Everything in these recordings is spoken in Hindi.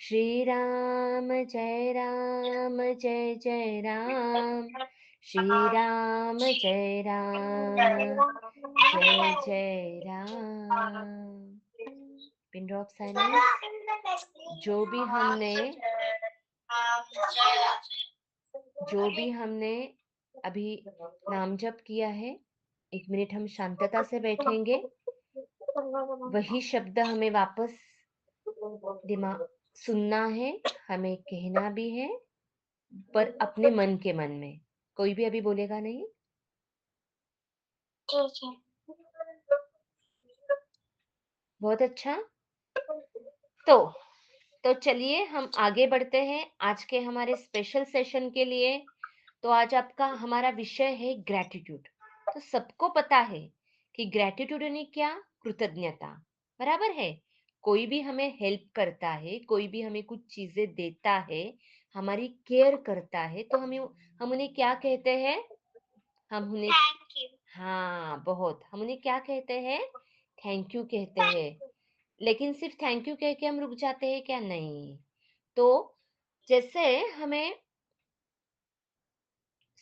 श्री राम जय जय राम, श्री राम जय जय राम। Pin drop silence. जो भी हमने अभी नाम जप किया है, 1 मिनट हम शांतता से बैठेंगे, वही शब्द हमें वापस दिमाग सुनना है, हमें कहना भी है, पर अपने मन के मन में। कोई भी अभी बोलेगा नहीं। ठीक है। बहुत अच्छा। तो तो चलिए हम आगे बढ़ते हैं आज के हमारे स्पेशल सेशन के लिए। तो आज आपका हमारा विषय है ग्रैटिट्यूड। तो सबको पता है कि ग्रैटिट्यूड यानी क्या? कृतज्ञता। बराबर है। कोई भी हमें हेल्प करता है, कोई भी हमें कुछ चीजें देता है, हमारी केयर करता है, तो हम उन्हें क्या कहते हैं? हम उन्हें थैंक यू। हाँ, बहुत। हम उन्हें क्या कहते हैं? थैंक यू कहते हैं। लेकिन सिर्फ थैंक यू कह के हम रुक जाते हैं क्या? नहीं। तो जैसे हमें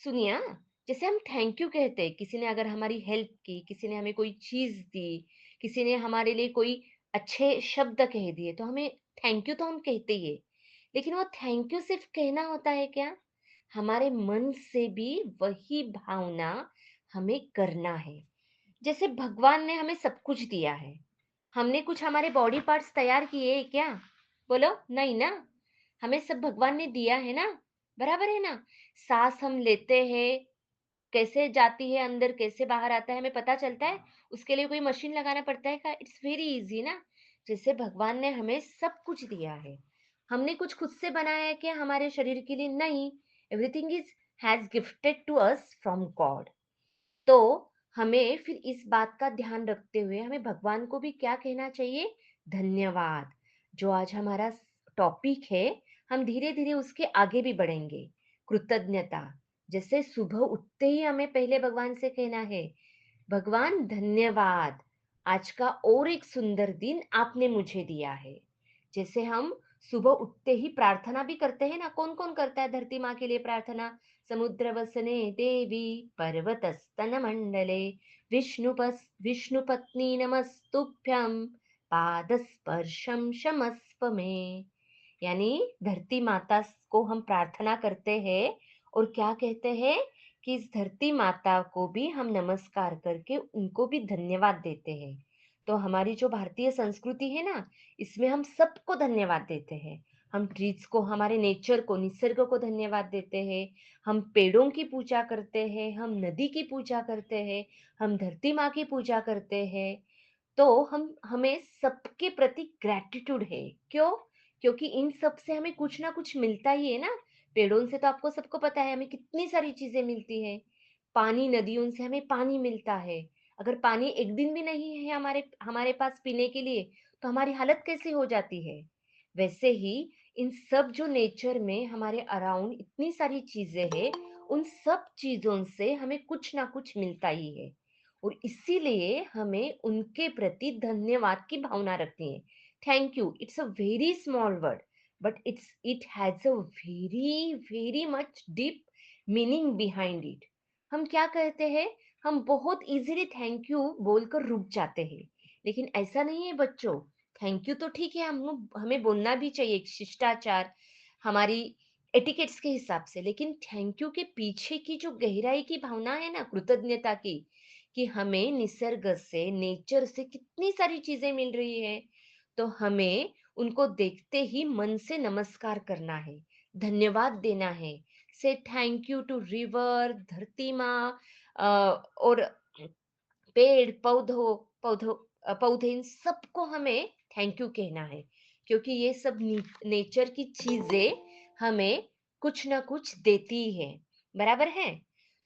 सुनिए, जैसे हम थैंक यू कहते हैं, किसी ने अगर हमारी हेल्प की, किसी ने हमें कोई चीज दी, किसी ने हमारे लिए कोई अच्छे शब्द कह दिए, तो हमें थैंक यू तो हम कहते ही है। लेकिन वो थैंक यू सिर्फ कहना होता है क्या? हमारे मन से भी वही भावना हमें करना है। जैसे भगवान ने हमें सब कुछ दिया है, हमने कुछ हमारे बॉडी पार्ट्स तैयार किए हैं क्या? बोलो नहीं ना। हमें सब भगवान ने दिया है ना। बराबर है ना। सांस हम लेते हैं, कैसे जाती है अंदर, कैसे बाहर आता है, हमें पता चलता है? उसके लिए कोई मशीन लगाना पड़ता है क्या? इट्स वेरी इजी ना। जैसे भगवान ने हमें सब कुछ दिया है, हमने कुछ खुद से बनाया है क्या हमारे शरीर के लिए? नहीं। Everything is has gifted to us from God. तो हमें फिर इस बात का ध्यान रखते हुए हमें भगवान को भी क्या कहना चाहिए? धन्यवाद। जो आज हमारा टॉपिक है, हम धीरे धीरे उसके आगे भी बढ़ेंगे। कृतज्ञता। जैसे सुबह उठते ही हमें पहले भगवान से कहना है, भगवान धन्यवाद, आज का और एक सुंदर दिन आपने मुझे दिया है। जैसे हम सुबह उठते ही प्रार्थना भी करते हैं ना। कौन कौन करता है धरती माँ के लिए प्रार्थना? समुद्र वसने देवी, पर्वत स्तन मंडले, विष्णु पत्नी नमस्तुभ्यं, पाद स्पर्शम शमस्व में। यानी धरती माता को हम प्रार्थना करते हैं और क्या कहते हैं कि इस धरती माता को भी हम नमस्कार करके उनको भी धन्यवाद देते हैं। तो हमारी जो भारतीय संस्कृति है ना, इसमें हम सबको धन्यवाद देते हैं। हम ट्रीज को, हमारे नेचर को, निसर्ग को धन्यवाद देते हैं। हम पेड़ों की पूजा करते हैं, हम नदी की पूजा करते हैं, हम धरती माँ की पूजा करते हैं। तो हमें सबके प्रति ग्रैटिट्यूड है। क्यों? क्योंकि इन सब से हमें कुछ ना कुछ मिलता ही है ना। पेड़ों से तो आपको सबको पता है हमें कितनी सारी चीजें मिलती है। पानी, नदियों से हमें पानी मिलता है। अगर पानी एक दिन भी नहीं है हमारे हमारे पास पीने के लिए, तो हमारी हालत कैसी हो जाती है? वैसे ही इन सब जो नेचर में हमारे अराउंड इतनी सारी चीजें हैं, उन सब चीजों से हमें कुछ ना कुछ मिलता ही है। और इसीलिए हमें उनके प्रति धन्यवाद की भावना रखनी है। Thank you, it's a very small word, but it has a very very much deep meaning behind it. हम क्या कहते हैं? हम बहुत इजीली थैंक यू बोलकर रुक जाते हैं। लेकिन ऐसा नहीं है बच्चों। थैंक यू तो ठीक है, हम हमें बोलना भी चाहिए, एक शिष्टाचार, हमारी एटिकेट्स के हिसाब से। लेकिन थैंक यू के पीछे की जो गहराई की भावना है ना, कृतज्ञता की, कि हमें निसर्ग से, नेचर से कितनी सारी चीजें मिल रही है, तो हमें उनको देखते ही मन से नमस्कार करना है, धन्यवाद देना है। से थैंक यू टू रिवर, धरती माँ, और पेड़ पौधों पौधों पौधे, इन सबको हमें थैंक यू कहना है। क्योंकि ये सब नेचर की चीजें हमें कुछ ना कुछ देती है। बराबर है।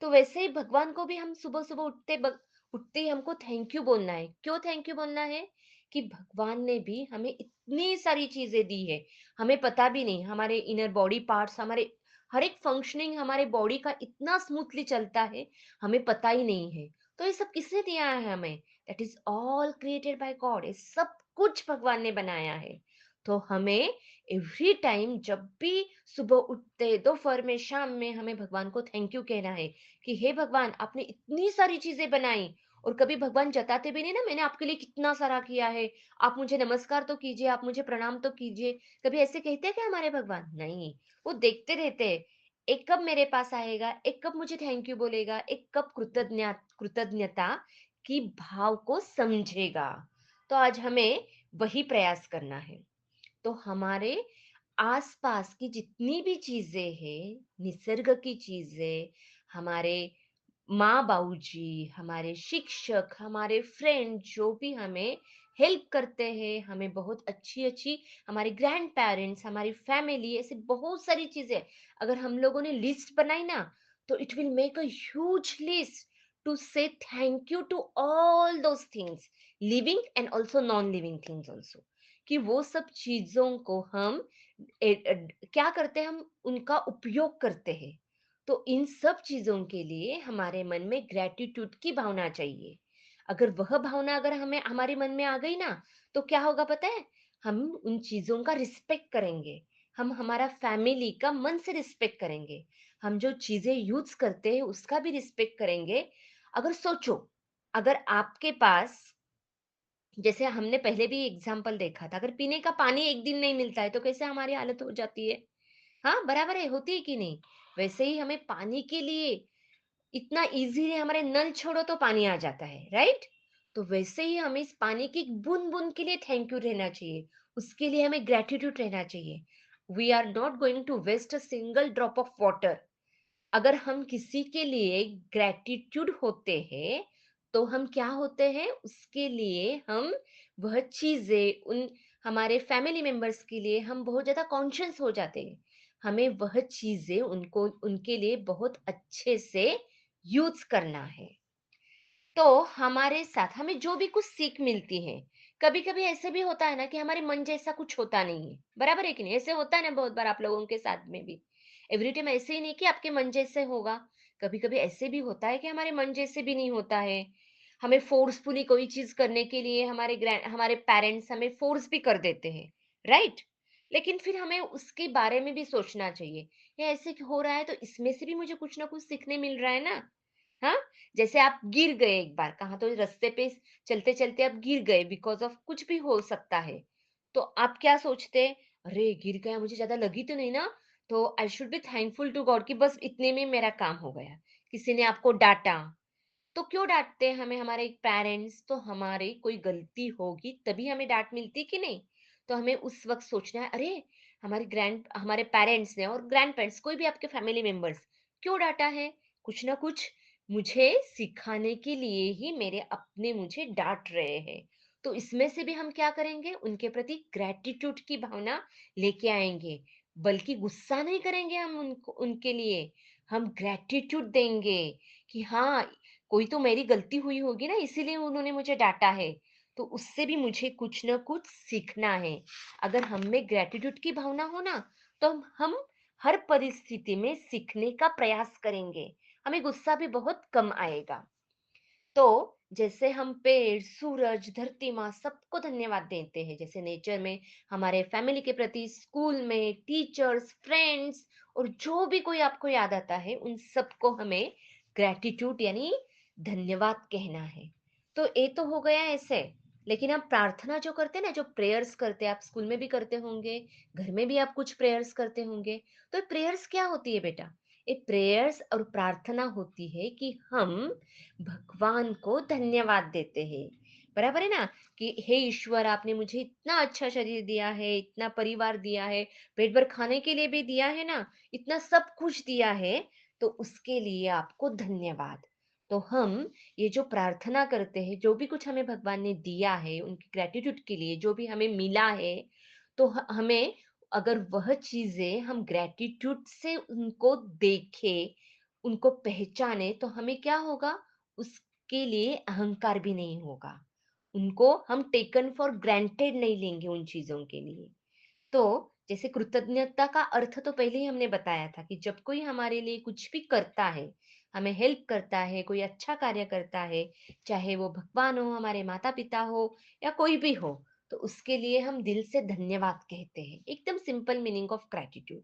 तो वैसे ही भगवान को भी हम सुबह सुबह उठते ही हमको थैंक यू बोलना है। क्यों थैंक यू बोलना है? कि भगवान ने भी हमें इतनी सारी चीजें दी है, हमें पता भी नहीं। हमारे इनर बॉडी पार्ट्स, हमारे हर एक फंक्शनिंग हमारे बॉडी का इतना स्मूथली चलता है, हमें पता ही नहीं है। तो ये सब किसने दिया है हमें? That is all created by God. ये सब कुछ भगवान ने बनाया है। तो हमें एवरी टाइम जब भी सुबह उठते, दोपहर में, शाम में हमें भगवान को थैंक यू कहना है कि हे भगवान आपने इतनी सारी चीजें बनाई। और कभी भगवान जताते भी नहीं ना, मैंने आपके लिए कितना सारा किया है, आप मुझे नमस्कार तो कीजिए, आप मुझे प्रणाम तो कीजिए। कभी ऐसे कहते हैं क्या हमारे भगवान? नहीं, वो देखते रहते हैं, एक कब मेरे पास आएगा, एक कब मुझे थैंक यू बोलेगा, एक कब कृतज्ञता की भाव को समझेगा। तो आज हमें वही प्रयास करना है। तो हमारे आसपास की जितनी भी चीजें हैं, निसर्ग की चीजें, हमारे माँ बाबूजी, हमारे शिक्षक, हमारे फ्रेंड जो भी हमें हेल्प करते हैं, हमें बहुत अच्छी अच्छी, हमारे ग्रैंड पेरेंट्स, हमारी फैमिली, ऐसी बहुत सारी चीजें अगर हम लोगों ने लिस्ट बनाई ना, तो it will make a huge list to say thank you to all those things, living and also non living things also. कि वो सब चीजों को हम क्या करते हैं, हम उनका उपयोग करते हैं। तो इन सब चीजों के लिए हमारे मन में ग्रेटिट्यूड की भावना चाहिए। अगर वह भावना अगर हमें हमारे मन में आ गई ना, तो क्या होगा पता है, हम उन चीजों का रिस्पेक्ट करेंगे, हम हमारा फैमिली का मन से रिस्पेक्ट करेंगे, हम जो चीजें यूज करते हैं उसका भी रिस्पेक्ट करेंगे। अगर सोचो, अगर आपके पास, जैसे हमने पहले भी एग्जाम्पल देखा था, अगर पीने का पानी एक दिन नहीं मिलता है तो कैसे हमारी हालत हो जाती है। हाँ, बराबर है, होती है कि नहीं? वैसे ही हमें पानी के लिए इतना इजीली हमारे नल छोड़ो तो पानी आ जाता है, राइट? तो वैसे ही हमें इस पानी की बूंद बूंद के लिए थैंक यू रहना चाहिए, उसके लिए हमें ग्रेटिट्यूड रहना चाहिए। We are not going to waste a single drop of water. अगर हम किसी के लिए ग्रेटिट्यूड होते हैं, तो हम क्या होते हैं, उसके लिए हम वह चीजें, उन हमारे फैमिली मेंबर्स के लिए हम बहुत ज्यादा कॉन्शियस हो जाते हैं। हमें वह चीजें उनको, उनके लिए बहुत अच्छे से यूज करना है। तो हमारे साथ हमें जो भी कुछ सीख मिलती है, कभी कभी ऐसे भी होता है ना कि हमारे मन जैसा कुछ होता नहीं है, बराबर है कि नहीं? ऐसे होता है ना बहुत बार आप लोगों के साथ में भी। एवरी टाइम ऐसे ही नहीं कि आपके मन जैसे होगा। कभी कभी ऐसे भी होता है कि हमारे मन जैसे भी नहीं होता है। हमें फोर्सफुली कोई चीज करने के लिए हमारे पेरेंट्स हमें फोर्स भी कर देते हैं, राइट? लेकिन फिर हमें उसके बारे में भी सोचना चाहिए, ये ऐसे हो रहा है तो इसमें से भी मुझे कुछ ना कुछ सीखने मिल रहा है ना। हाँ, जैसे आप गिर गए एक बार, कहाँ तो रास्ते पे चलते चलते आप गिर गए, बिकॉज ऑफ कुछ भी हो सकता है। तो आप क्या सोचते, अरे गिर गया, मुझे ज्यादा लगी तो नहीं ना, तो I should be thankful to God कि बस इतने में मेरा काम हो गया। किसी ने आपको डांटा, तो क्यों डांटते हैं हमें हमारे पेरेंट्स? तो हमारी कोई गलती होगी तभी हमें डांट मिलती कि नहीं? तो हमें उस वक्त सोचना है, अरे हमारे पेरेंट्स ने और ग्रैंड पेरेंट्स, कोई भी आपके फैमिली मेंबर्स क्यों डांटा है? कुछ ना कुछ मुझे सिखाने के लिए ही मेरे अपने मुझे डांट रहे हैं। तो इसमें से भी हम क्या करेंगे, उनके प्रति ग्रेटिट्यूड की भावना लेके आएंगे। बल्कि गुस्सा नहीं करेंगे हम उनको, उनके लिए हम ग्रेटिट्यूड देंगे कि हाँ, कोई तो मेरी गलती हुई होगी ना, इसीलिए उन्होंने मुझे डांटा है। तो उससे भी मुझे कुछ ना कुछ सीखना है। अगर हम में ग्रेटिट्यूड की भावना हो ना, तो हम हर परिस्थिति में सीखने का प्रयास करेंगे, हमें गुस्सा भी बहुत कम आएगा। तो जैसे हम पेड़, सूरज, धरती माँ सबको धन्यवाद देते हैं, जैसे नेचर में हमारे फैमिली के प्रति, स्कूल में टीचर्स, फ्रेंड्स, और जो भी कोई आपको याद आता है, उन सबको हमें ग्रेटिट्यूड यानी धन्यवाद कहना है। तो ये तो हो गया ऐसे। लेकिन आप प्रार्थना जो करते हैं ना, जो प्रेयर्स करते हैं, आप स्कूल में भी करते होंगे, घर में भी आप कुछ प्रेयर्स करते होंगे। तो प्रेयर्स क्या होती है बेटा? ये प्रेयर्स और प्रार्थना होती है कि हम भगवान को धन्यवाद देते हैं, बराबर है ना? कि हे ईश्वर, आपने मुझे इतना अच्छा शरीर दिया है, इतना परिवार दिया है, पेट भर खाने के लिए भी दिया है ना, इतना सब कुछ दिया है, तो उसके लिए आपको धन्यवाद। तो हम ये जो प्रार्थना करते हैं, जो भी कुछ हमें भगवान ने दिया है, उनकी ग्रेटिट्यूड के लिए जो भी हमें मिला है, तो हमें, अगर वह चीजें हम ग्रेटिट्यूड से उनको देखें, उनको पहचाने, तो हमें क्या होगा, उसके लिए अहंकार भी नहीं होगा। उनको हम टेकन फॉर ग्रांटेड नहीं लेंगे उन चीजों के लिए। तो जैसे कृतज्ञता का अर्थ तो पहले ही हमने बताया था कि जब कोई हमारे लिए कुछ भी करता है, हमें हेल्प करता है, कोई अच्छा कार्य करता है, चाहे वो भगवान हो, हमारे माता पिता हो, या कोई भी हो, तो उसके लिए हम दिल से धन्यवाद कहते हैं। एकदम सिंपल मीनिंग ऑफ ग्रैटिट्यूड।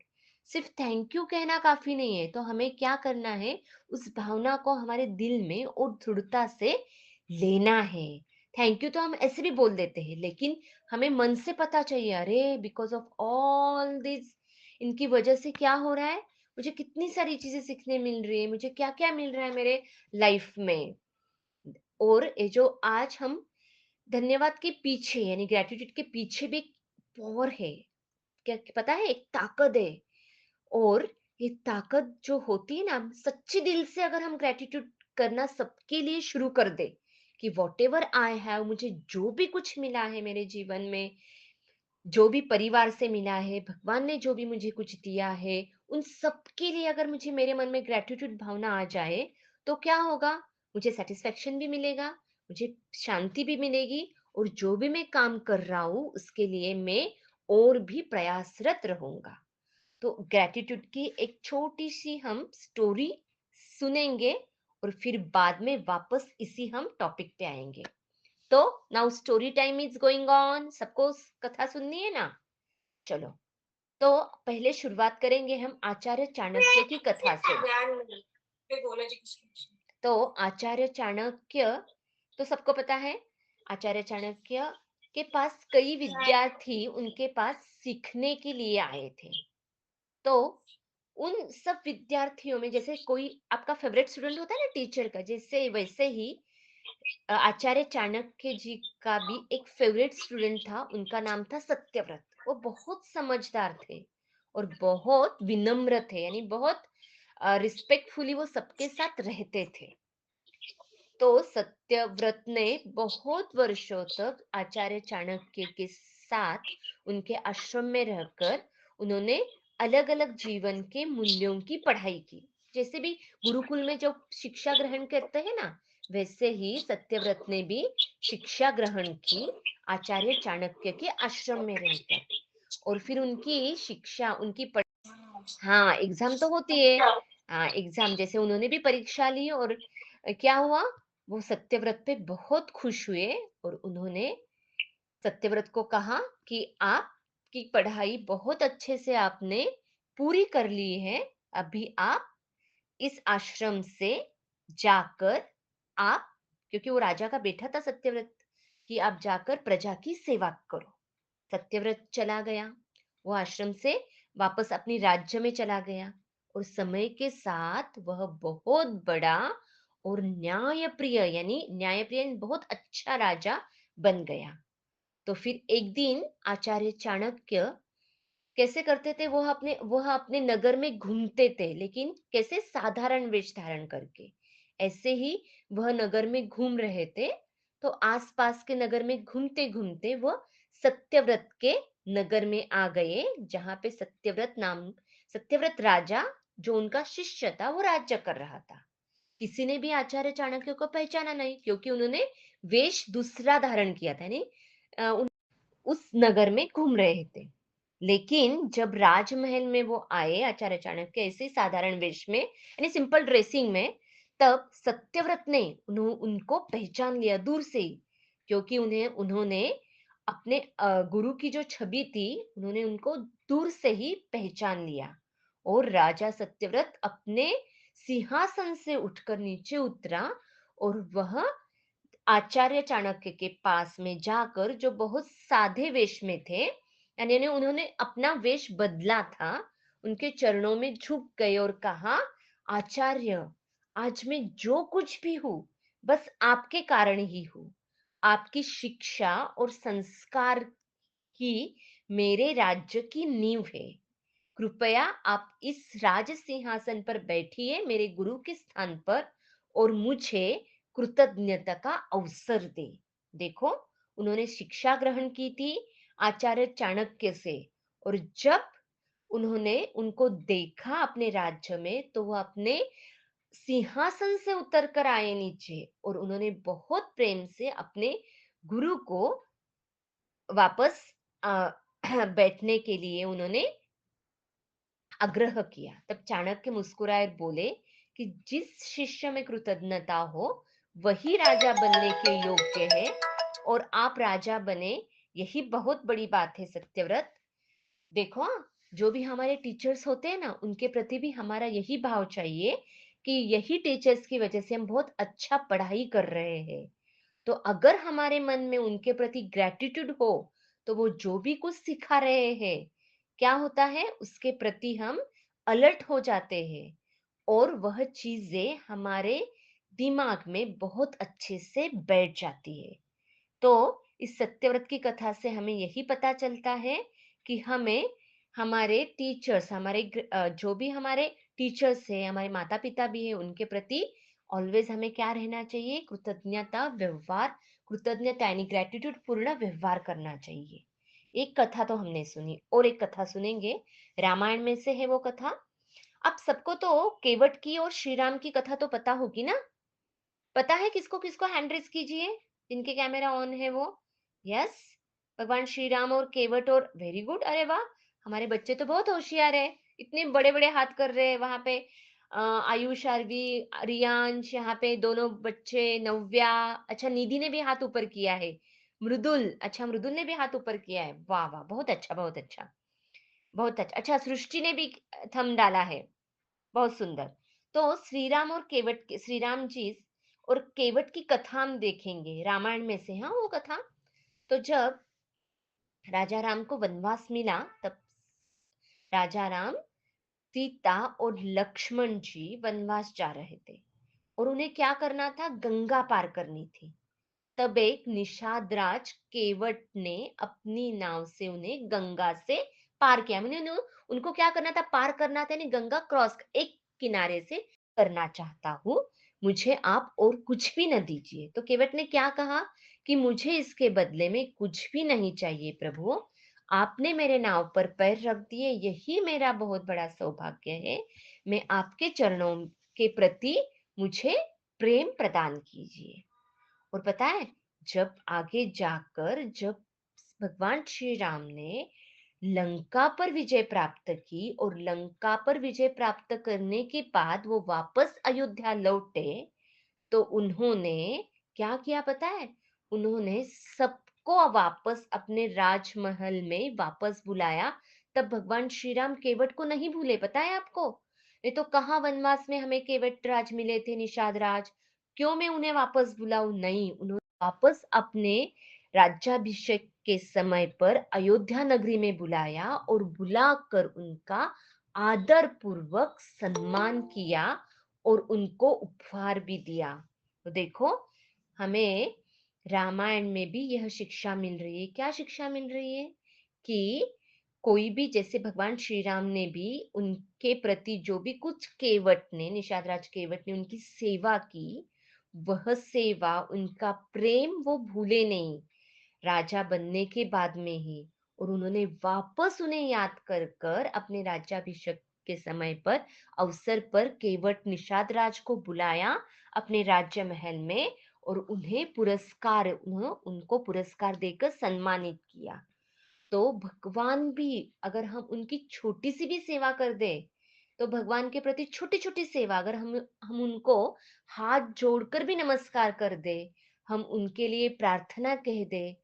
सिर्फ थैंक यू कहना काफी नहीं है, तो हमें क्या करना है, उस भावना को हमारे दिल में और दृढ़ता से लेना है। थैंक यू तो हम ऐसे भी बोल देते हैं, लेकिन हमें मन से पता चाहिए, अरे बिकॉज ऑफ ऑल दिस, इनकी वजह से क्या हो रहा है, मुझे कितनी सारी चीजें सीखने मिल रही है, मुझे क्या क्या मिल रहा है मेरे लाइफ में। और ये जो आज हम धन्यवाद के पीछे यानी ग्रेटिट्यूड के पीछे भी एक पावर है, क्या पता है, एक ताकत है। और ये ताकत जो होती है ना, हम सच्चे दिल से अगर हम ग्रेटिट्यूड करना सबके लिए शुरू कर दे कि वॉट एवर आई हैव, मुझे जो भी कुछ मिला है मेरे जीवन में, जो भी परिवार से मिला है, भगवान ने जो भी मुझे कुछ दिया है, उन सब के लिए अगर मुझे मेरे मन में ग्रेटिट्यूड भावना आ जाए, तो क्या होगा, मुझे सेटिस्फेक्शन भी मिलेगा, मुझे शांति भी मिलेगी, और जो भी मैं काम कर रहा हूँ उसके लिए मैं और भी प्रयासरत रहूंगा। तो ग्रेटिट्यूड की एक छोटी सी हम स्टोरी सुनेंगे, और फिर बाद में वापस इसी हम टॉपिक पे आएंगे। तो now story time is going on. सबको कथा सुननी है ना? चलो, तो पहले शुरुआत करेंगे हम आचार्य चाणक्य की कथा से। तो आचार्य चाणक्य, तो सबको पता है, आचार्य चाणक्य के पास कई विद्यार्थी उनके पास सीखने के लिए आए थे। तो उन सब विद्यार्थियों में, जैसे कोई आपका फेवरेट स्टूडेंट होता है ना टीचर का, जैसे वैसे ही आचार्य चाणक्य जी का भी एक फेवरेट स्टूडेंट था। उनका नाम था सत्यव्रत। वो बहुत समझदार थे और बहुत विनम्र थे, यानी बहुत रिस्पेक्टफुली वो सबके साथ रहते थे। तो सत्यव्रत ने बहुत वर्षों तक आचार्य चाणक्य के साथ उनके आश्रम में रहकर उन्होंने अलग अलग जीवन के मूल्यों की पढ़ाई की। जैसे भी गुरुकुल में जो शिक्षा ग्रहण करते हैं ना, वैसे ही सत्यव्रत ने भी शिक्षा ग्रहण की आचार्य चाणक्य के आश्रम में रहकर। और फिर उनकी शिक्षा, उनकी हाँ, एग्जाम तो होती है। हाँ, एग्जाम जैसे उन्होंने भी परीक्षा ली, और क्या हुआ, वो सत्यव्रत पे बहुत खुश हुए, और उन्होंने सत्यव्रत को कहा कि आपकी पढ़ाई बहुत अच्छे से आपने पूरी कर ली है। अभी आप इस आश्रम से जाकर, आप, क्योंकि वो राजा का बेटा था सत्यव्रत, कि आप जाकर प्रजा की सेवा करो। सत्यव्रत चला गया, वो आश्रम से वापस अपनी राज्य में चला गया, और समय के साथ वह बहुत बड़ा और न्यायप्रिय, यानी न्यायप्रिय यानी बहुत अच्छा राजा बन गया। तो फिर एक दिन आचार्य चाणक्य कैसे करते थे, वह अपने नगर में घूमते थे, लेकिन कैसे, साधारण वेश धारण करके। ऐसे ही वह नगर में घूम रहे थे, तो आसपास के नगर में घूमते घूमते वह सत्यव्रत के नगर में आ गए, जहां पे सत्यव्रत राजा, जो उनका शिष्य था, वो राज्य कर रहा था। किसी ने भी आचार्य चाणक्य को पहचाना नहीं, क्योंकि उन्होंने वेश दूसरा धारण किया था, यानी उस नगर में घूम रहे थे। लेकिन जब राजमहल में वो आए आचार्य चाणक्य, ऐसे ही साधारण वेश में, यानी सिंपल ड्रेसिंग में, तब सत्यव्रत ने उनको पहचान लिया दूर से ही, क्योंकि उन्हें उन्होंने अपने गुरु की जो छवि थी, उन्होंने उनको दूर से ही पहचान लिया। और राजा सत्यव्रत अपने सिंहासन से उठकर नीचे उतरा, और वह आचार्य चाणक्य के पास में जाकर, जो बहुत सादे वेश में थे, यानी उन्होंने अपना वेश बदला था, उनके चरणों में झुक गए और कहा, आचार्य, आज मैं जो कुछ भी हूँ, बस आपके कारण ही हूँ। आपकी शिक्षा और संस्कार ही मेरे राज्य की नींव है। कृपया आप इस राज सिंहासन पर बैठिए मेरे गुरु के स्थान पर, और मुझे कृतज्ञता का अवसर दे। देखो, उन्होंने शिक्षा ग्रहण की थी आचार्य चाणक्य से, और जब उन्होंने उनको देखा अपने राज्य में, तो वह अपने सिंहासन से उतर कर आए नीचे, और उन्होंने बहुत प्रेम से अपने गुरु को वापस अ, बैठने के लिए उन्होंने आग्रह किया। तब चाणक्य मुस्कुराए और बोले कि जिस शिष्य में कृतज्ञता हो, वही राजा बनने के योग्य है, और आप राजा बने, यही बहुत बड़ी बात है सत्यव्रत। देखो हाँ, जो भी हमारे टीचर्स होते हैं ना, उनके प्रति भी हमारा यही भाव चाहिए कि यही टीचर्स की वजह से हम बहुत अच्छा पढ़ाई कर रहे हैं। तो अगर हमारे मन में उनके प्रति ग्रेटिट्यूड हो, तो वो जो भी कुछ सिखा रहे हैं, क्या होता है, उसके प्रति हम अलर्ट हो जाते हैं और वह चीजें हमारे दिमाग में बहुत अच्छे से बैठ जाती है। तो इस सत्यव्रत की कथा से हमें यही पता चलता है कि हमें हमारे टीचर्स, जो भी हमारे टीचर्स है, हमारे माता पिता भी है, उनके प्रति ऑलवेज हमें क्या रहना चाहिए, कृतज्ञता व्यवहार, कृतज्ञता यानी ग्रेटिट्यूड पूर्ण व्यवहार करना चाहिए। एक कथा तो हमने सुनी, और एक कथा सुनेंगे, रामायण में से है वो कथा। अब सबको तो केवट की और श्री राम की कथा तो पता होगी ना। पता है किसको किसको, हैंड रेज कीजिए जिनके कैमरा ऑन है वो। यस, भगवान श्री राम और केवट, और वेरी गुड, अरे वाह, हमारे बच्चे तो बहुत होशियार है, इतने बड़े बड़े हाथ कर रहे हैं वहां पे। आयुष, आरवी, रियांश, यहाँ पे दोनों बच्चे, नव्या, अच्छा निधि ने भी हाथ ऊपर किया है, मृदुल, अच्छा मृदुल ने भी हाथ ऊपर किया है, वाह वाह, बहुत अच्छा बहुत अच्छा बहुत अच्छा। अच्छा, सृष्टि ने भी थम डाला है, बहुत सुंदर। तो श्री राम और केवट श्री राम जी और केवट की कथा हम देखेंगे, रामायण में से, हाँ वो कथा। तो जब राजा राम को वनवास मिला, तब राजा राम, सीता और लक्ष्मण जी वनवास जा रहे थे, और उन्हें क्या करना था, गंगा पार करनी थी। तब एक निषाद राज केवट ने अपनी नाव से उन्हें गंगा से पार किया। मैंने उनको क्या करना था, पार करना था, यानी गंगा क्रॉस एक किनारे से करना चाहता हूँ, मुझे आप और कुछ भी न दीजिए। तो केवट ने क्या कहा कि मुझे इसके बदले में कुछ भी नहीं चाहिए प्रभु, आपने मेरे नाव पर पैर रख दिए, यही मेरा बहुत बड़ा सौभाग्य है। मैं आपके चरणों के प्रति मुझे प्रेम प्रदान कीजिए। और पता है, जब आगे जाकर जब भगवान श्री राम ने लंका पर विजय प्राप्त की, और लंका पर विजय प्राप्त करने के बाद वो वापस अयोध्या लौटे, तो उन्होंने क्या किया पता है, उन्होंने सबको वापस अपने राजमहल में वापस बुलाया। तब भगवान श्री राम केवट को नहीं भूले, पता है आपको। नहीं तो कहाँ वनवास में हमें केवट राज मिले थे, निषाद राज, क्यों मैं उन्हें वापस बुलाऊं, नहीं, उन्होंने वापस अपने राज्याभिषेक के समय पर अयोध्या नगरी में बुलाया, और बुलाकर उनका आदर पूर्वक सम्मान किया, और उनको उपहार भी दिया। तो देखो, हमें रामायण में भी यह शिक्षा मिल रही है, क्या शिक्षा मिल रही है, कि कोई भी, जैसे भगवान श्री राम ने भी उनके प्रति जो भी कुछ केवट ने, निषाद राज केवट ने उनकी सेवा की, वह सेवा, उनका प्रेम वो भूले नहीं राजा बनने के बाद में ही। और उन्होंने वापस उन्हें याद कर कर अपने राज्याभिषेक के समय पर, अवसर पर केवट निषाद राज को बुलाया अपने राज्य महल में, और उनको पुरस्कार देकर सम्मानित किया। तो भगवान भी, अगर हम उनकी छोटी सी भी सेवा कर दे, तो भगवान के प्रति छोटी छोटी सेवा, अगर हम उनको हाथ जोड़कर भी नमस्कार कर दे, हम उनके लिए प्रार्थना कह दे,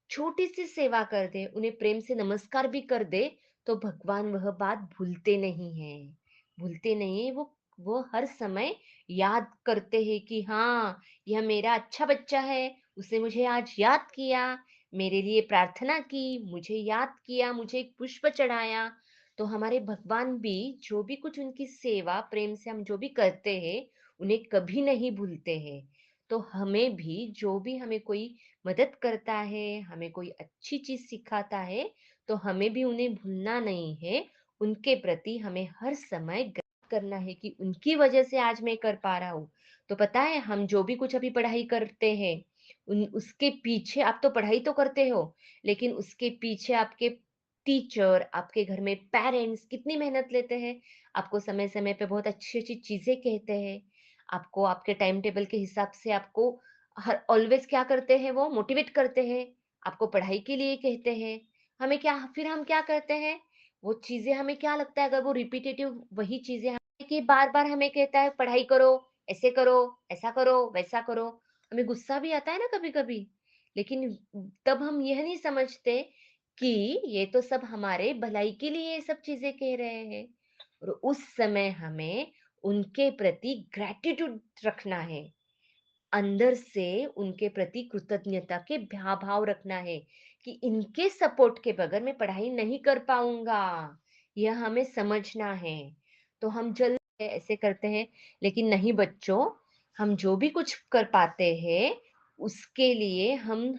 छोटी सी सेवा कर दे, उन्हें प्रेम से नमस्कार भी कर दे, तो भगवान वह बात भूलते नहीं हैं, भूलते नहीं है वो हर समय याद करते हैं कि हाँ, यह मेरा अच्छा बच्चा है, उसने मुझे आज याद किया, मेरे लिए प्रार्थना की, मुझे याद किया, मुझे एक पुष्प चढ़ाया। तो हमारे भगवान भी, जो भी कुछ उनकी सेवा प्रेम से हम जो भी करते हैं, उन्हें कभी नहीं भूलते हैं। तो हमें भी, जो भी हमें कोई मदद करता है, हमें कोई अच्छी चीज सिखाता है, तो हमें भी उन्हें भूलना नहीं है, उनके प्रति हमें हर समय करना है कि उनकी वजह से आज मैं कर पा रहा हूँ। तो पता है, हम जो भी कुछ अभी पढ़ाई करते हैं, उन उसके पीछे, आप तो पढ़ाई तो करते हो, लेकिन उसके पीछे आपके टीचर, आपके घर में पेरेंट्स कितनी मेहनत लेते हैं, आपको समय समय पे बहुत अच्छी अच्छी चीजें कहते हैं, आपको आपके टाइम टेबल के हिसाब से, आपको हर ऑलवेज क्या करते हैं, वो मोटिवेट करते हैं, आपको पढ़ाई के लिए कहते हैं। हमें क्या, फिर हम क्या करते हैं, वो चीजें हमें क्या लगता है, अगर वो रिपीटेटिव वही चीजें कि बार बार हमें कहता है पढ़ाई करो, ऐसे करो, ऐसा करो, वैसा करो, हमें गुस्सा भी आता है ना कभी कभी, लेकिन तब हम यह नहीं समझते कि ये तो सब हमारे भलाई के लिए ये सब चीजें कह रहे हैं। और उस समय हमें उनके प्रति ग्रैटिट्यूड रखना है, अंदर से उनके प्रति कृतज्ञता के भाव रखना है कि इनके सपोर्ट के बगैर मैं पढ़ाई नहीं कर पाऊंगा, यह हमें समझना है। तो हम जल्द ऐसे करते हैं, लेकिन नहीं बच्चों, हम जो भी कुछ कर पाते हैं उसके लिए हम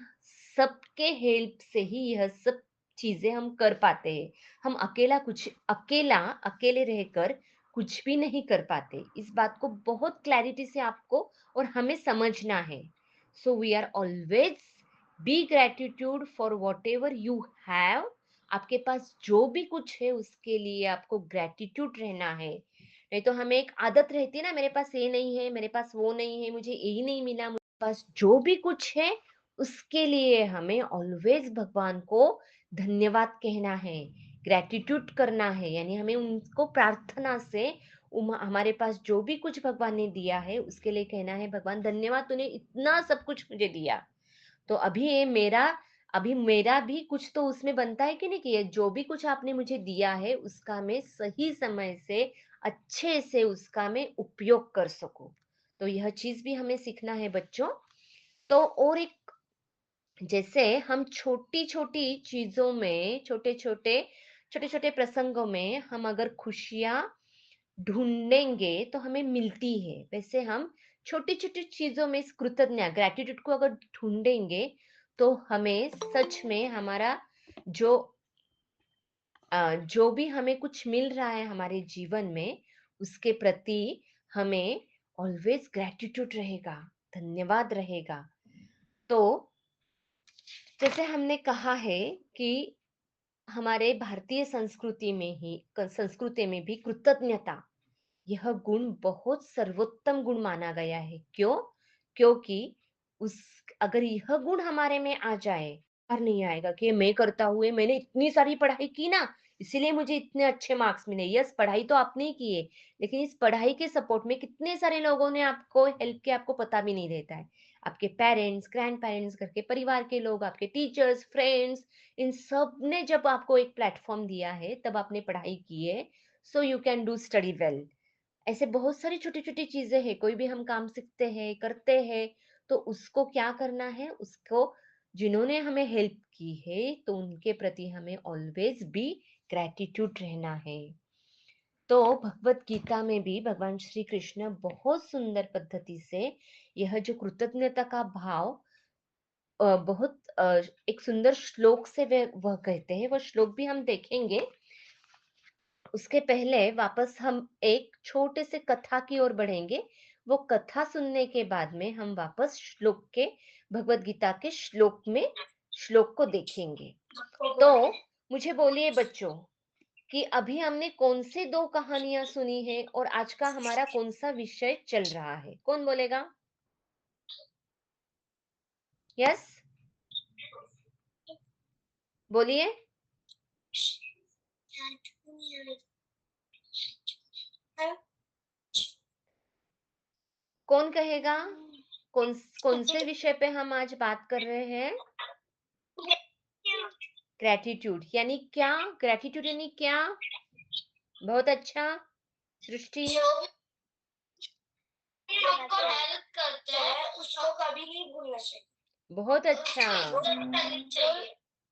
सबके हेल्प से ही यह सब चीजें हम कर पाते हैं। हम अकेले रहकर कुछ भी नहीं कर पाते। इस बात को बहुत क्लैरिटी से आपको और हमें समझना है। So we are always be gratitude for whatever you have. आपके पास जो भी कुछ है उसके लिए आपको ग्रेटिट्यूड रहना है। नहीं तो हमें एक आदत रहती है ना, मेरे पास ये नहीं है, मेरे पास वो नहीं है, मुझे यही नहीं मिला। मुझे पास जो भी कुछ है उसके लिए हमें ऑलवेज भगवान को धन्यवाद कहना है, ग्रेटिट्यूड करना है। यानी हमें उनको प्रार्थना से हमारे पास जो भी कुछ भगवान ने दिया है उसके लिए कहना है, भगवान धन्यवाद, तूने इतना सब कुछ मुझे दिया। तो अभी मेरा भी कुछ तो उसमें बनता है कि नहीं, कि ये जो भी कुछ आपने मुझे दिया है उसका मैं सही समय से अच्छे से उसका मैं उपयोग कर सकूं। तो यह चीज भी हमें सीखना है बच्चों। तो और एक, जैसे हम छोटी छोटी चीजों में, छोटे छोटे प्रसंगों में हम अगर खुशियां ढूंढेंगे तो हमें मिलती है, वैसे हम छोटी छोटी चीजों में इस कृतज्ञता ग्रेटिट्यूड को अगर ढूंढेंगे तो हमें सच में हमारा जो जो भी हमें कुछ मिल रहा है हमारे जीवन में उसके प्रति हमें ऑलवेज ग्रेटिट्यूड रहेगा, धन्यवाद रहेगा। तो जैसे हमने कहा है कि हमारे भारतीय संस्कृति में भी कृतज्ञता, यह गुण बहुत सर्वोत्तम गुण माना गया है। क्यों? क्योंकि उस अगर यह गुण हमारे में आ जाए, और नहीं आएगा कि मैं करता हुए मैंने इतनी सारी पढ़ाई की ना, इसीलिए मुझे इतने अच्छे मार्क्स मिले। यस, पढ़ाई तो आपने ही की है, लेकिन इस पढ़ाई के सपोर्ट में कितने सारे लोगों ने आपको हेल्प किया, आपको पता भी नहीं रहता है। आपके पेरेंट्स, ग्रैंड पेरेंट्स, घर के परिवार के लोग, आपके टीचर्स, फ्रेंड्स, इन सब ने जब आपको एक प्लेटफॉर्म दिया है तब आपने पढ़ाई की है। So you can do study well. ऐसे बहुत सारी छोटी छोटी चीजें हैं, कोई भी हम काम सीखते हैं, करते हैं, तो उसको क्या करना है, उसको जिन्होंने हमें हेल्प की है तो उनके प्रति हमें ऑलवेज बी ग्रेटिट्यूड रहना है। तो भगवत गीता में भी भगवान श्री कृष्ण बहुत सुंदर पद्धति से यह जो कृतज्ञता का भाव बहुत एक सुंदर श्लोक से वह कहते हैं। वह श्लोक भी हम देखेंगे, उसके पहले वापस हम एक छोटे से कथा की ओर बढ़ेंगे। वो कथा सुनने के बाद में हम वापस भगवत गीता के श्लोक को देखेंगे। तो मुझे बोलिए बच्चों कि अभी हमने कौन से दो कहानियां सुनी है और आज का हमारा कौन सा विषय चल रहा है, कौन बोलेगा? यस, बोलिए। कौन कहेगा? कौन कौन से विषय पे हम आज बात कर रहे हैं? ग्रेटिट्यूड यानी क्या? ग्रेटिट्यूड यानी क्या? बहुत अच्छा, सृष्टि। आपको हेल्प करते हैं उसको कभी नहीं भूलना चाहिए। बहुत अच्छा,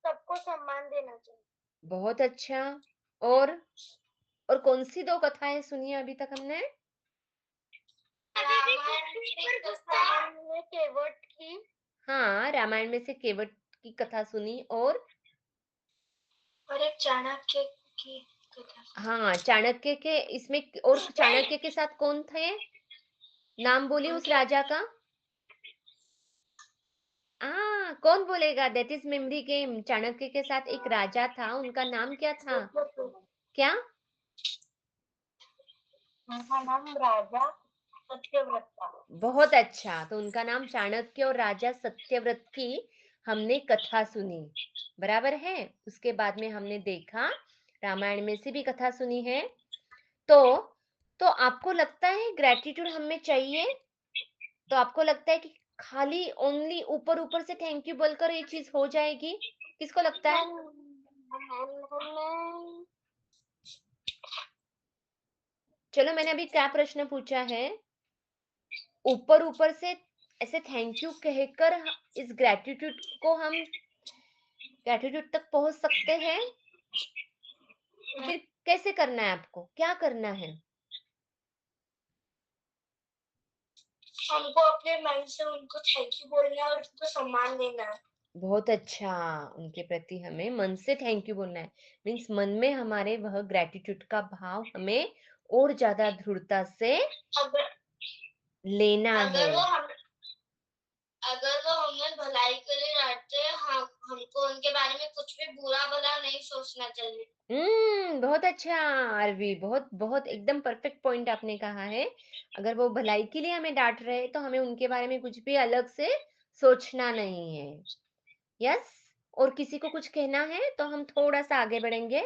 सबको सम्मान देना चाहिए। बहुत अच्छा। और और कौन सी दो कथाएं सुनी है अभी तक हमने? केवट की, हाँ, रामायण में से केवट की कथा सुनी। और एक चाणक्य की कथा। हाँ, चाणक्य के इसमें, और चाणक्य के साथ कौन थे? नाम बोलिए उस राजा का। कौन बोलेगा? That is memory game. Chanakya के साथ एक राजा था, उनका नाम क्या था? क्या? उनका नाम राजा सत्यव्रत था। बहुत अच्छा, तो उनका नाम चाणक्य और राजा सत्यव्रत की हमने कथा सुनी, बराबर है। उसके बाद में हमने देखा रामायण में से भी कथा सुनी है। तो तो आपको लगता है ग्रेटिट्यूड हमें चाहिए? तो आपको लगता है कि खाली ओनली ऊपर ऊपर से थैंक यू बोलकर ये चीज हो जाएगी? किसको लगता है? चलो, मैंने अभी क्या प्रश्न पूछा है, ऊपर ऊपर से ऐसे थैंक यू कहकर इस ग्रेटिट्यूड को हम ग्रेटिट्यूड तक पहुंच सकते हैं? फिर कैसे करना है, आपको क्या करना है? हमको अपने माइंड से उनको थैंक यू बोलना है और उनको सम्मान देना है। बहुत अच्छा, उनके प्रति हमें मन से थैंक यू बोलना है। मीन्स मन में हमारे वह ग्रेटिट्यूड का भाव हमें और ज्यादा दृढ़ता से अगर लेना है। अगर वो हम अगर वो हमें भलाई के लिए डांटते हैं, हमको उनके बारे में कुछ भी बुरा भला नहीं सोचना चाहिए। बहुत अच्छा आरवी, बहुत बहुत एकदम परफेक्ट पॉइंट आपने कहा है। अगर वो भलाई के लिए हमें डांट रहे हैं तो हमें उनके बारे में कुछ भी अलग से सोचना नहीं है। यस। और किसी को कुछ कहना है तो हम थोड़ा सा आगे बढ़ेंगे।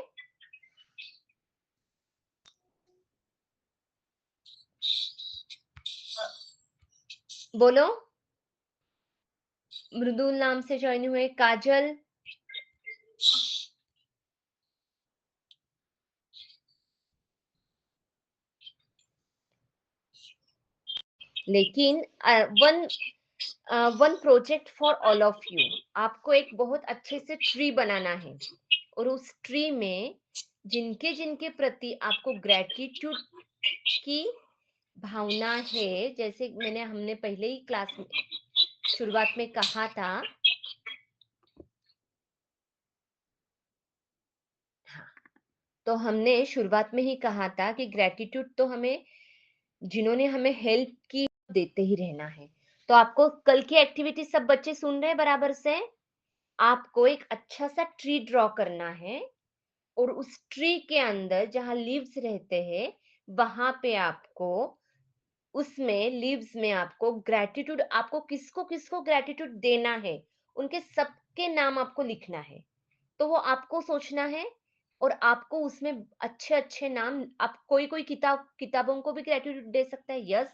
बोलो। मृदुल नाम से ज्वाइन हुए काजल। लेकिन one one project for all of you, आपको एक बहुत अच्छे से ट्री बनाना है और उस ट्री में जिनके जिनके प्रति आपको ग्रेटिट्यूड की भावना है, जैसे हमने पहले ही क्लास में शुरुआत में कहा था। हाँ, तो हमने शुरुआत में ही कहा था कि ग्रेटिट्यूड तो हमें, जिन्होंने हमें हेल्प की, देते ही रहना है। तो आपको कल की एक्टिविटी सब बच्चे सुन रहे हैं बराबर से? आपको एक अच्छा सा ट्री ड्रॉ करना है और उस ट्री के अंदर जहां लीव्स रहते हैं, वहां पे आपको, उसमें लीव्स में आपको ग्रेटिट्यूड, आपको किसको किसको ग्रेटिट्यूड देना है, उनके सबके नाम आपको लिखना है। तो वो आपको सोचना है और आपको उसमें अच्छे अच्छे नाम, आप कोई कोई किताबों को भी ग्रेटिट्यूड दे सकता है। यस,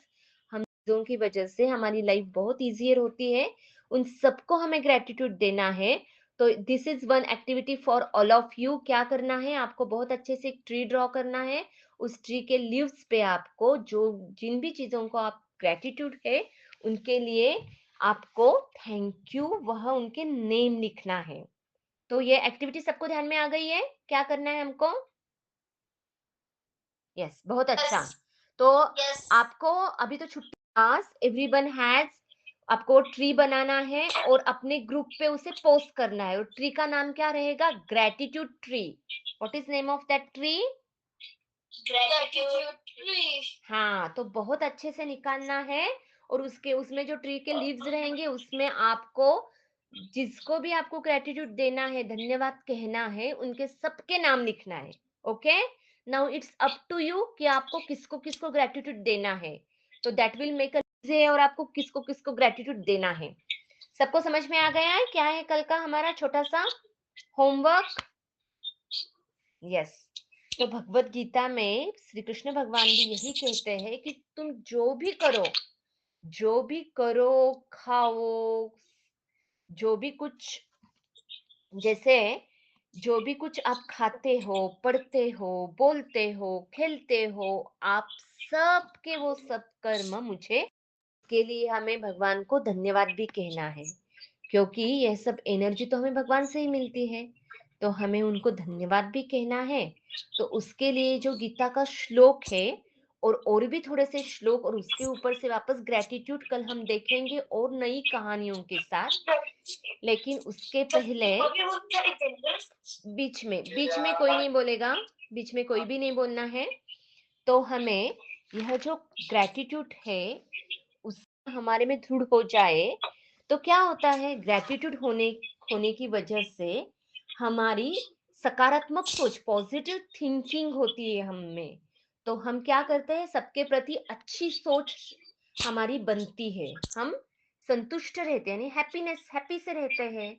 हम चीजों की वजह से हमारी लाइफ बहुत इजियर होती है, उन सबको हमें ग्रेटिट्यूड देना है। तो this is one activity for all of you. क्या करना है आपको? बहुत अच्छे से एक ट्री ड्रॉ करना है। उस ट्री के लीव्स पे आपको जो, जिन भी चीजों को आप ग्रेटिट्यूड है उनके लिए आपको थैंक यू, वह उनके नेम लिखना है। तो ये एक्टिविटी सबको ध्यान में आ गई है? क्या करना है हमको? यस, बहुत अच्छा। तो यस। आपको अभी तो छुट्टी पास, एवरीवन हैज, आपको ट्री बनाना है और अपने ग्रुप पे उसे पोस्ट करना है। और ट्री का नाम क्या रहेगा? Gratitude tree. What is name of that tree? Gratitude tree. हाँ, तो बहुत अच्छे से निकालना है। और उसके, उसमें जो ट्री के लीव्स रहेंगे उसमें आपको, जिसको भी आपको ग्रेटिट्यूड देना है, धन्यवाद कहना है, उनके सबके नाम लिखना है। Okay, now it's up to you कि आपको किसको किसको ग्रेटिट्यूड देना है। तो दैट विल मेक अ है, और आपको किसको किसको ग्रेटिट्यूड देना है। सबको समझ में आ गया है क्या है कल का हमारा छोटा सा होमवर्क? यस। तो भगवत गीता में श्री कृष्ण भगवान भी यही कहते हैं कि तुम जो भी करो, जो भी करो, खाओ, जो भी कुछ, जैसे जो भी कुछ आप खाते हो, पढ़ते हो, बोलते हो, खेलते हो, आप सब के वो सब कर्म मुझे, के लिए हमें भगवान को धन्यवाद भी कहना है, क्योंकि यह सब एनर्जी तो हमें भगवान से ही मिलती है। तो हमें उनको धन्यवाद भी कहना है। तो उसके लिए जो गीता का श्लोक है, और भी थोड़े से श्लोक, और उसके ऊपर से वापस ग्रेटिट्यूड कल हम देखेंगे और नई कहानियों के साथ। लेकिन उसके पहले बीच में कोई नहीं बोलेगा, बीच में कोई भी नहीं बोलना है। तो हमें यह जो ग्रेटिट्यूड है उस हमारे में दृढ़ हो जाए, तो क्या होता है, ग्रेटिट्यूड होने की वजह से हमारी सकारात्मक सोच, पॉजिटिव थिंकिंग होती है हम में। तो हम क्या करते हैं, सबके प्रति अच्छी सोच हमारी बनती है, हम संतुष्ट रहते हैं, यानी हैप्पी से रहते हैं।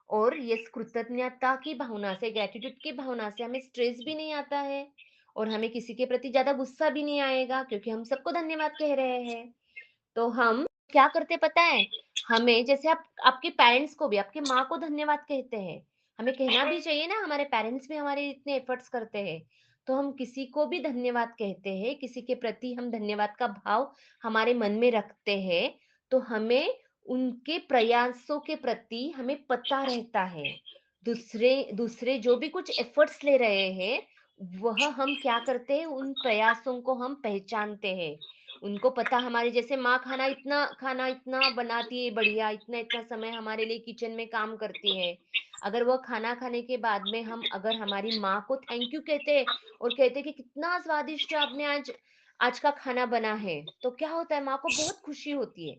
और ये कृतज्ञता की भावना से, ग्रेटिट्यूड की भावना से हमें स्ट्रेस भी नहीं आता है और हमें किसी के प्रति ज्यादा गुस्सा भी नहीं आएगा, क्योंकि हम सबको धन्यवाद कह रहे हैं। तो हम क्या करते पता है, हमें जैसे आप आपके पेरेंट्स को भी, आपके माँ को धन्यवाद कहते हैं, हमें कहना भी चाहिए ना, हमारे पेरेंट्स भी हमारे इतने एफर्ट्स करते हैं, तो हम किसी को भी धन्यवाद कहते हैं, किसी के प्रति हम धन्यवाद का भाव हमारे मन में रखते हैं, तो हमें उनके प्रयासों के प्रति हमें पता रहता है। दूसरे दूसरे जो भी कुछ एफर्ट्स ले रहे हैं, वह हम क्या करते हैं, उन प्रयासों को हम पहचानते हैं। उनको पता, हमारे जैसे माँ खाना इतना बनाती है बढ़िया, इतना इतना समय हमारे लिए किचन में काम करती है। अगर वह खाना खाने के बाद में हम अगर हमारी माँ को थैंक यू कहते हैं और कहते हैं कि कितना स्वादिष्ट आपने आज आज का खाना बना है, तो क्या होता है, माँ को बहुत खुशी होती है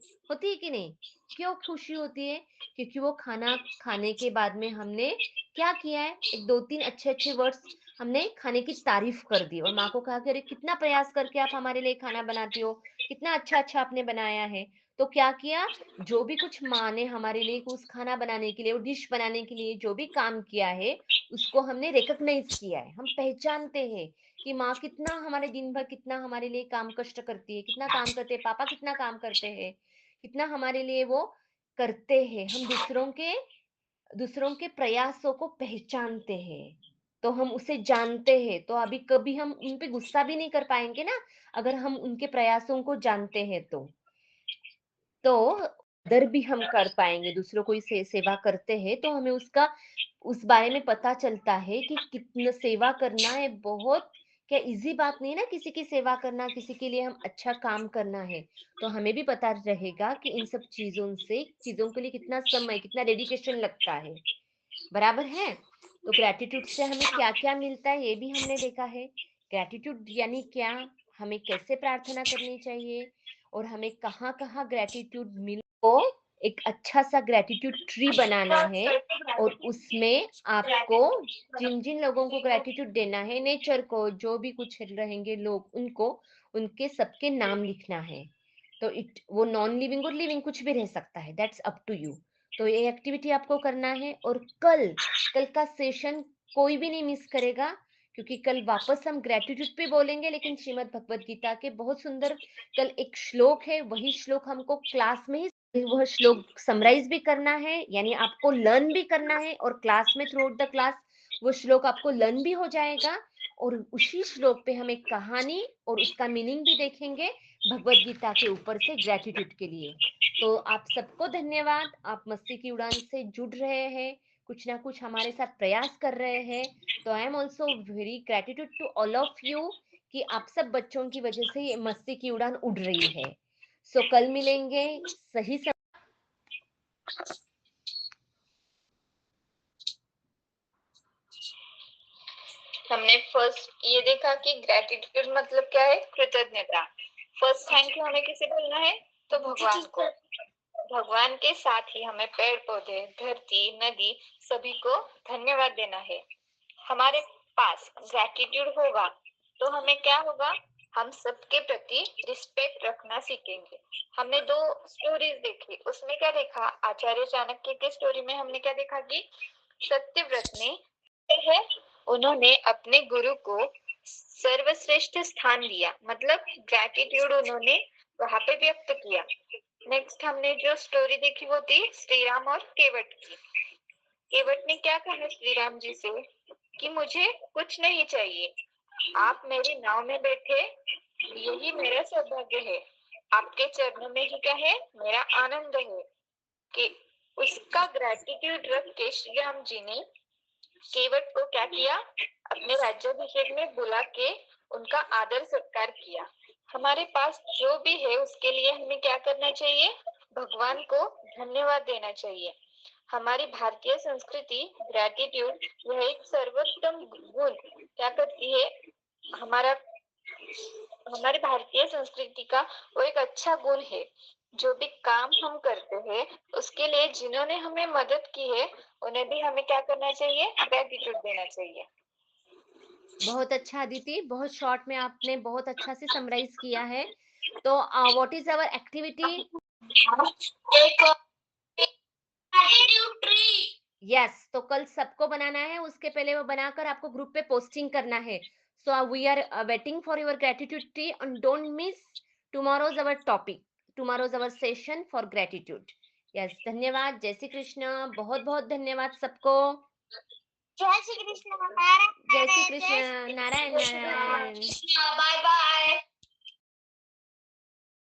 कि नहीं? क्यों खुशी होती है? क्योंकि वो खाना खाने के बाद में हमने क्या किया है, एक दो तीन अच्छे अच्छे वर्ड्स हमने खाने की तारीफ कर दी और माँ को कहा कि अरे कितना प्रयास करके आप हमारे लिए खाना बनाती हो, कितना अच्छा अच्छा आपने बनाया है। तो क्या किया, जो भी कुछ माँ ने हमारे लिए उस खाना बनाने के लिए, वो डिश बनाने के लिए जो भी काम किया है, उसको हमने रिकॉग्नाइज किया है, हम पहचानते हैं कि माँ कितना हमारे दिन भर कितना हमारे लिए काम कष्ट करती है, कितना काम करते हैं, पापा कितना काम करते हैं, कितना हमारे लिए वो करते हैं। हम दूसरों के प्रयासों को पहचानते हैं, तो हम उसे जानते हैं, तो अभी कभी हम उन पे गुस्सा भी नहीं कर पाएंगे ना, अगर हम उनके प्रयासों को जानते हैं तो अदर भी हम कर पाएंगे। दूसरों को सेवा करते हैं तो हमें उसका उस बारे में पता चलता है कि कितना सेवा करना है, बहुत क्या इजी बात नहीं है ना, किसी की सेवा करना, किसी के लिए हम अच्छा काम करना है। तो हमें भी पता रहेगा कि इन सब चीजों के लिए कितना समय, कितना डेडिकेशन लगता है। बराबर है? तो ग्रेटिट्यूड से हमें क्या क्या मिलता है ये भी हमने देखा है। ग्रेटिट्यूड यानी क्या, हमें कैसे प्रार्थना करनी चाहिए, और हमें कहाँ कहाँ ग्रेटिट्यूड मिल को एक अच्छा सा ग्रेटिट्यूड ट्री बनाना है, और उसमें आपको जिन जिन लोगों को ग्रेटिट्यूड देना है, नेचर को, जो भी कुछ रहेंगे लोग, उनको उनके सबके नाम लिखना है। तो वो नॉन लिविंग और लिविंग कुछ भी रह सकता है, दैट्स अप टू यू। तो ये एक्टिविटी आपको करना है, और कल का सेशन कोई भी नहीं मिस करेगा, क्योंकि कल वापस हम ग्रेटिट्यूड पे बोलेंगे, लेकिन श्रीमद् भगवत गीता के बहुत सुंदर कल एक श्लोक है, वही श्लोक हमको क्लास में ही वह श्लोक समराइज भी करना है, यानी आपको लर्न भी करना है, और क्लास में थ्रू आउट द क्लास वो श्लोक आपको लर्न भी हो जाएगा, और उसी श्लोक पे हम एक कहानी और उसका मीनिंग भी देखेंगे भगवत गीता के ऊपर से ग्रेटिट्यूड के लिए। तो आप सबको धन्यवाद, आप मस्ती की उड़ान से जुड़ रहे हैं, कुछ ना कुछ हमारे साथ प्रयास कर रहे हैं। तो I am also very gratitude to all of you कि आप सब बच्चों की वजह से ये मस्ती की उड़ान उड़ रही है। सो कल मिलेंगे सही समय। हमने फर्स्ट ये देखा कि ग्रेटिट्यूड मतलब क्या है, कृतज्ञता। फर्स्ट थैंक यू हमें किसे बोलना है, तो भगवान को। भगवान के साथ ही हमें पेड़ पौधे, धरती, नदी सभी को धन्यवाद देना है। हमारे पास ग्रेटिट्यूड होगा तो हमें क्या होगा, हम सबके प्रति रिस्पेक्ट रखना सीखेंगे। हमने 2 स्टोरीज देखी, उसमें क्या देखा, आचार्य चाणक्य के स्टोरी में हमने क्या देखा कि सत्यव्रत ने है, उन्होंने अपने गुरु को सर्वश्रेष्ठ स्थान दिया, मतलब ग्रेटिट्यूड उन्होंने वहां पे व्यक्त किया। नेक्स्ट हमने जो स्टोरी देखी वो थी श्री राम और केवट की। केवट ने क्या कहा श्री राम जी से कि मुझे कुछ नहीं चाहिए, आप मेरी नाव में बैठे, यही मेरा सौभाग्य है, आपके चरणों में ही क्या है, मेरा आनंद है। कि उसका ग्रेटिट्यूड रख के श्री राम जी ने केवट को क्या किया, अपने राज्याभिषेक में बुला के उनका आदर सत्कार किया। हमारे पास जो भी है उसके लिए हमें क्या करना चाहिए, भगवान को धन्यवाद देना चाहिए। हमारी भारतीय संस्कृति ग्रेटिट्यूड यह एक सर्वोत्तम गुण क्या करती है, हमारा हमारी भारतीय संस्कृति का वो एक अच्छा गुण है। जो भी काम हम करते हैं उसके लिए जिन्होंने हमें मदद की है उन्हें भी हमें क्या करना चाहिए, ग्रेटिट्यूड देना चाहिए। बहुत अच्छा अदिति, बहुत शॉर्ट में आपने बहुत अच्छा से समराइज किया है। तो what is our activity? Gratitude tree. Yes, तो कल सबको बनाना है, उसके पहले वो बनाकर आपको ग्रुप पे पोस्टिंग करना है। So we are waiting for your gratitude tree, and don't miss tomorrow's our topic, tomorrow's our session for gratitude. Yes, धन्यवाद। जय श्री कृष्ण। बहुत बहुत धन्यवाद सबको। जय श्री कृष्ण। जय श्री कृष्ण। नारायण नारायण।